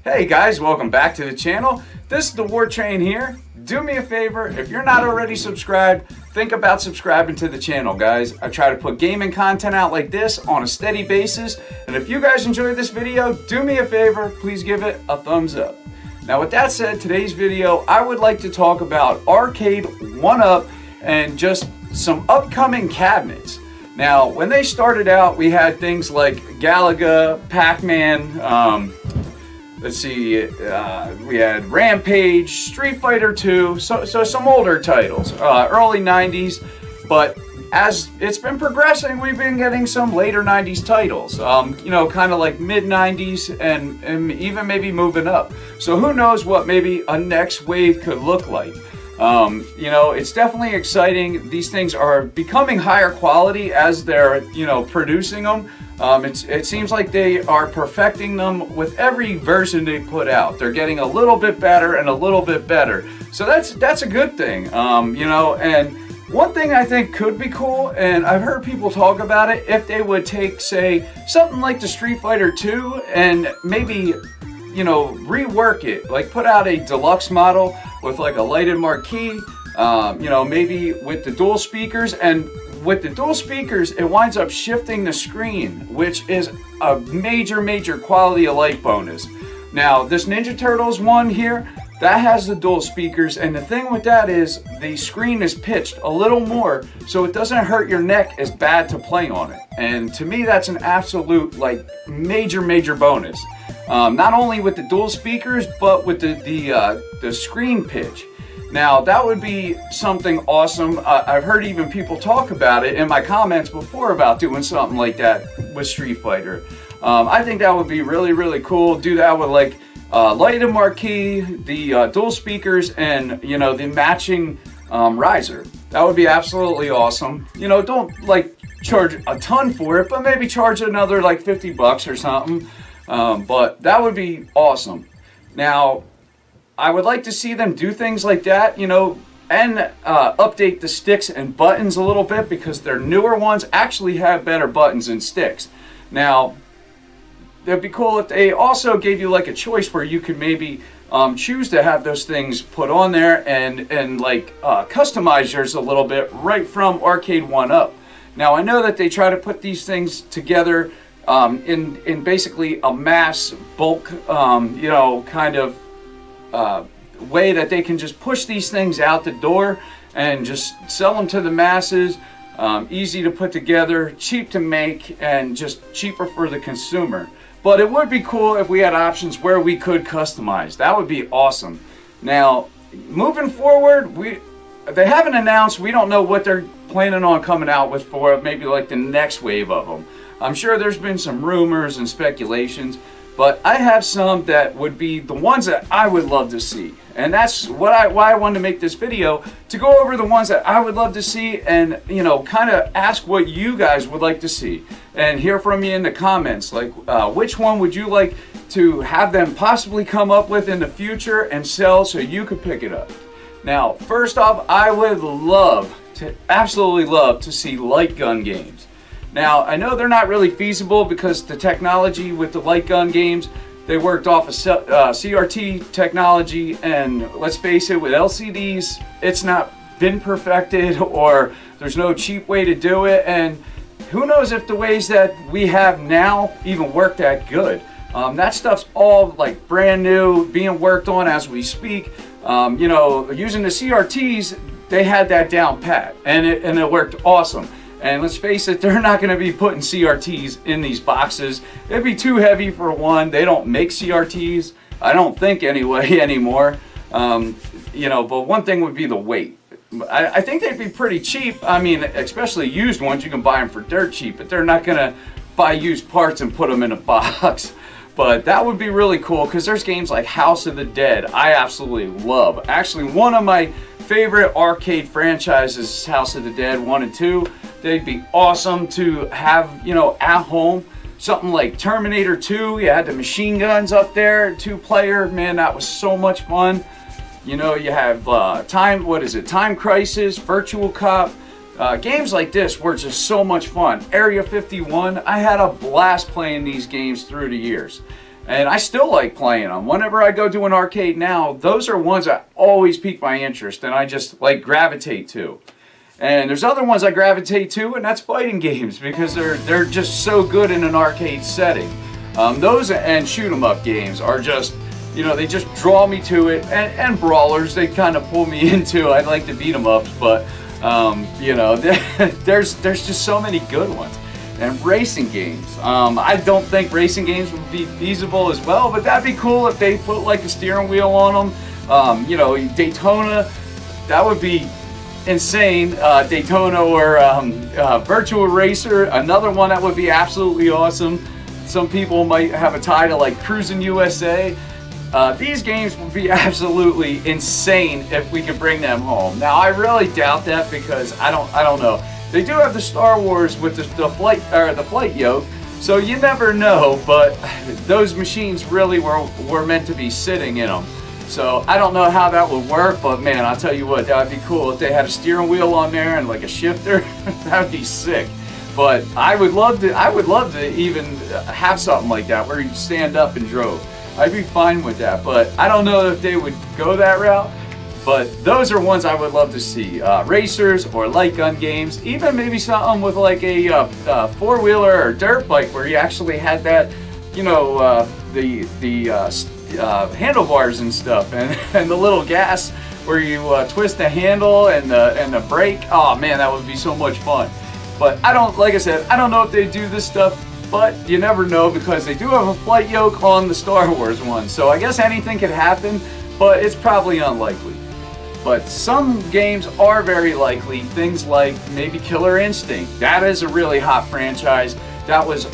Hey guys, welcome back to the channel. This is the War Train here. Do me a favor, if you're not already subscribed, think about subscribing to the channel, guys. I try to put gaming content out like this on a steady basis, and if you guys enjoyed this video, do me a favor, please give it a thumbs up. Now with that said, today's video, I would like to talk about Arcade 1UP and just some upcoming cabinets. Now, when they started out, we had things like Galaga, Pac-Man, let's see, we had Rampage, Street Fighter 2, so some older titles, early 90s, but as it's been progressing, we've been getting some later 90s titles, you know, kind of like mid 90s and even maybe moving up. So who knows what maybe a next wave could look like. You know, it's definitely exciting. These things are becoming higher quality as they're, you know, producing them. It seems like they are perfecting them with every version they put out. They're getting a little bit better and a little bit better. So that's a good thing, you know. And one thing I think could be cool, and I've heard people talk about it, if they would take, say, something like the Street Fighter 2 and maybe, you know, rework it, like put out a deluxe model with like a lighted marquee, you know, maybe with the dual speakers. And with the dual speakers, it winds up shifting the screen, which is a major quality of life bonus. Now, this Ninja Turtles one here, that has the dual speakers, and the thing with that is the screen is pitched a little more, so it doesn't hurt your neck as bad to play on it. And to me, that's an absolute, like, major bonus. Not only with the dual speakers, but with the screen pitch. Now, that would be something awesome. I've heard even people talk about it in my comments before about doing something like that with Street Fighter. I think that would be really cool. Do that with like lighted marquee, the dual speakers, and you know, the matching riser. That would be absolutely awesome. You know, don't like charge a ton for it, but maybe charge another like 50 bucks or something. But that would be awesome. Now, I would like to see them do things like that, you know, and update the sticks and buttons a little bit, because their newer ones actually have better buttons and sticks. Now, it'd be cool if they also gave you like a choice where you could maybe choose to have those things put on there and like customize yours a little bit right from Arcade 1UP. Now, I know that they try to put these things together in basically a mass bulk, you know, kind of way that they can just push these things out the door and just sell them to the masses. Easy to put together, cheap to make, and just cheaper for the consumer. But it would be cool if we had options where we could customize. That would be awesome. Now, moving forward, they haven't announced. We don't know what they're planning on coming out with for maybe like the next wave of them. I'm sure there's been some rumors and speculations, but I have some that would be the ones that I would love to see. And that's why I wanted to make this video, to go over the ones that I would love to see and, you know, kind of ask what you guys would like to see and hear from you in the comments. Like, which one would you like to have them possibly come up with in the future and sell so you could pick it up? Now, first off, I would absolutely love to see light gun games. Now, I know they're not really feasible because the technology with the light gun games, they worked off of CRT technology, and let's face it, with LCDs, it's not been perfected, or there's no cheap way to do it, and who knows if the ways that we have now even work that good. That stuff's all like brand new, being worked on as we speak. You know, using the CRTs, they had that down pat, and it worked awesome. And let's face it, they're not going to be putting CRTs in these boxes. It'd be too heavy for one. They don't make CRTs, I don't think anyway, anymore. You know, but one thing would be the weight. I think they'd be pretty cheap. I mean, especially used ones, you can buy them for dirt cheap, but they're not going to buy used parts and put them in a box. But that would be really cool, because there's games like House of the Dead I absolutely love. Actually, one of my favorite arcade franchises is House of the Dead 1 and 2. They'd be awesome to have, you know, at home. Something like Terminator 2, you had the machine guns up there, 2-player. Man, that was so much fun. You know, you have Time Crisis, Virtual Cop. Games like this were just so much fun. Area 51, I had a blast playing these games through the years. And I still like playing them. Whenever I go to an arcade now, those are ones that always pique my interest and I just like gravitate to. And there's other ones I gravitate to, and that's fighting games because they're just so good in an arcade setting. Those and shoot 'em up games are just, you know, they just draw me to it. And brawlers, they kind of pull me into. I like the beat 'em ups, but you know, there's just so many good ones. And racing games. I don't think racing games would be feasible as well, but that'd be cool if they put like a steering wheel on them. You know, Daytona, that would be insane. Daytona or Virtua Racer, another one that would be absolutely awesome. Some people might have a tie to like Cruising USA. These games would be absolutely insane if we could bring them home. Now I really doubt that because I don't know. They do have the Star Wars with the flight yoke, so you never know. But those machines really were meant to be sitting in them. So I don't know how that would work, but man, I'll tell you what, that would be cool if they had a steering wheel on there and like a shifter. That would be sick. But I would love to even have something like that where you stand up and drove. I'd be fine with that, but I don't know if they would go that route. But those are ones I would love to see. Racers or light gun games, even maybe something with like a four-wheeler or dirt bike where you actually had that, you know, the handlebars and stuff, and the little gas where you twist the handle and the brake. Oh man, that would be so much fun. But like I said, I don't know if they do this stuff, but you never know because they do have a flight yoke on the Star Wars one. So I guess anything could happen, but it's probably unlikely. But some games are very likely, things like maybe Killer Instinct. That is a really hot franchise. That was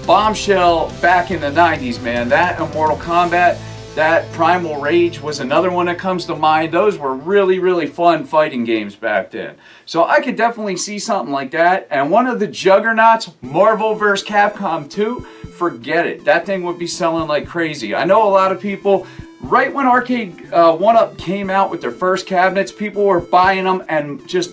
bombshell back in the 90s, man. That and Mortal Kombat, that Primal Rage was another one that comes to mind. Those were really, really fun fighting games back then. So I could definitely see something like that. And one of the juggernauts, Marvel vs. Capcom 2, forget it. That thing would be selling like crazy. I know a lot of people, right when Arcade 1UP came out with their first cabinets, people were buying them and just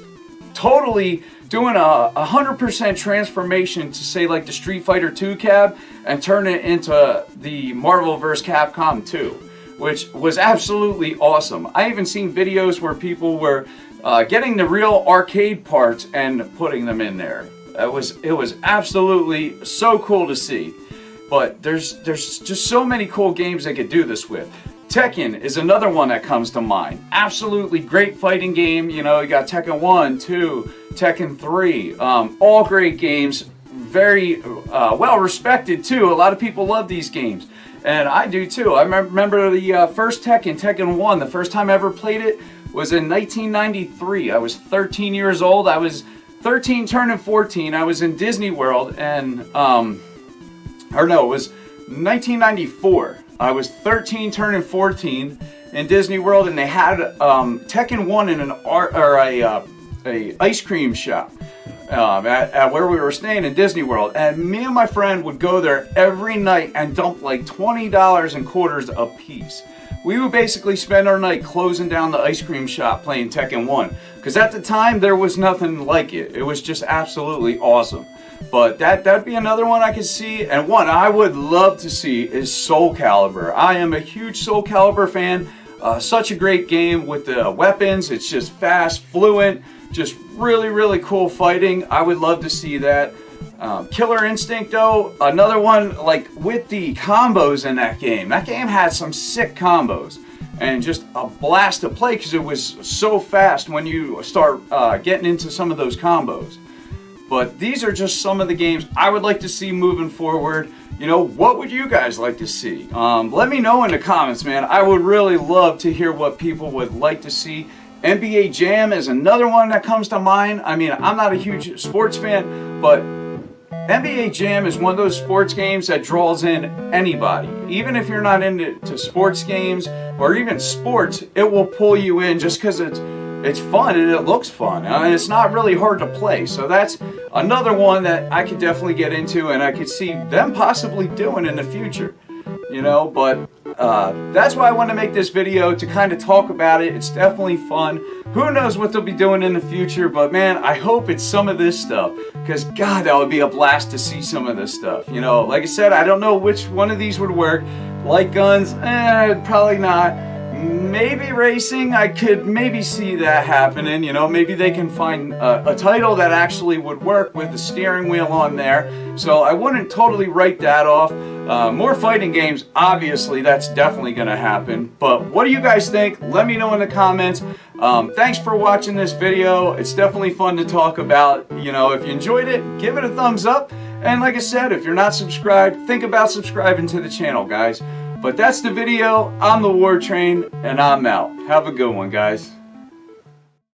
totally doing a 100% transformation to say like the Street Fighter 2 cab and turn it into the Marvel vs. Capcom 2, which was absolutely awesome. I even seen videos where people were getting the real arcade parts and putting them in there. It was absolutely so cool to see. But there's just so many cool games they could do this with. Tekken is another one that comes to mind. Absolutely great fighting game. You know, you got Tekken 1, 2, Tekken 3. All great games. Very well respected too. A lot of people love these games. And I do too. I remember the first Tekken 1, the first time I ever played it was in 1993. I was 13 years old. I was 13 turning 14. I was in Disney World and, it was 1994. I was 13 turning 14 in Disney World, and they had Tekken 1 in a ice cream shop at where we were staying in Disney World. And me and my friend would go there every night and dump like $20 in quarters a piece. We would basically spend our night closing down the ice cream shop playing Tekken 1. Because at the time, there was nothing like it. It was just absolutely awesome. But that'd be another one I could see. And one I would love to see is Soul Calibur. I am a huge Soul Calibur fan. Such a great game with the weapons. It's just fast, fluent, just really, really cool fighting. I would love to see that. Killer Instinct though, another one like with the combos in that game. That game had some sick combos. And just a blast to play because it was so fast when you start getting into some of those combos. But these are just some of the games I would like to see moving forward. You know, what would you guys like to see? Let me know in the comments, man. I would really love to hear what people would like to see. NBA Jam is another one that comes to mind. I mean, I'm not a huge sports fan, but NBA Jam is one of those sports games that draws in anybody. Even if you're not into sports games or even sports, it will pull you in just because it's fun and it looks fun. And it's not really hard to play. So that's another one that I could definitely get into and I could see them possibly doing in the future. You know, but that's why I want to make this video, to kind of talk about it. It's definitely fun. Who knows what they'll be doing in the future, but man, I hope it's some of this stuff, because God, that would be a blast to see some of this stuff. You know, like I said, I don't know which one of these would work. Light guns, probably not. Maybe racing, I could maybe see that happening. You know, maybe they can find a title that actually would work with the steering wheel on there. So I wouldn't totally write that off. More fighting games, obviously, that's definitely going to happen. But what do you guys think? Let me know in the comments. Thanks for watching this video. It's definitely fun to talk about. You know, if you enjoyed it, give it a thumbs up. And like I said, if you're not subscribed, think about subscribing to the channel, guys. But that's the video. I'm the War Train, and I'm out. Have a good one, guys.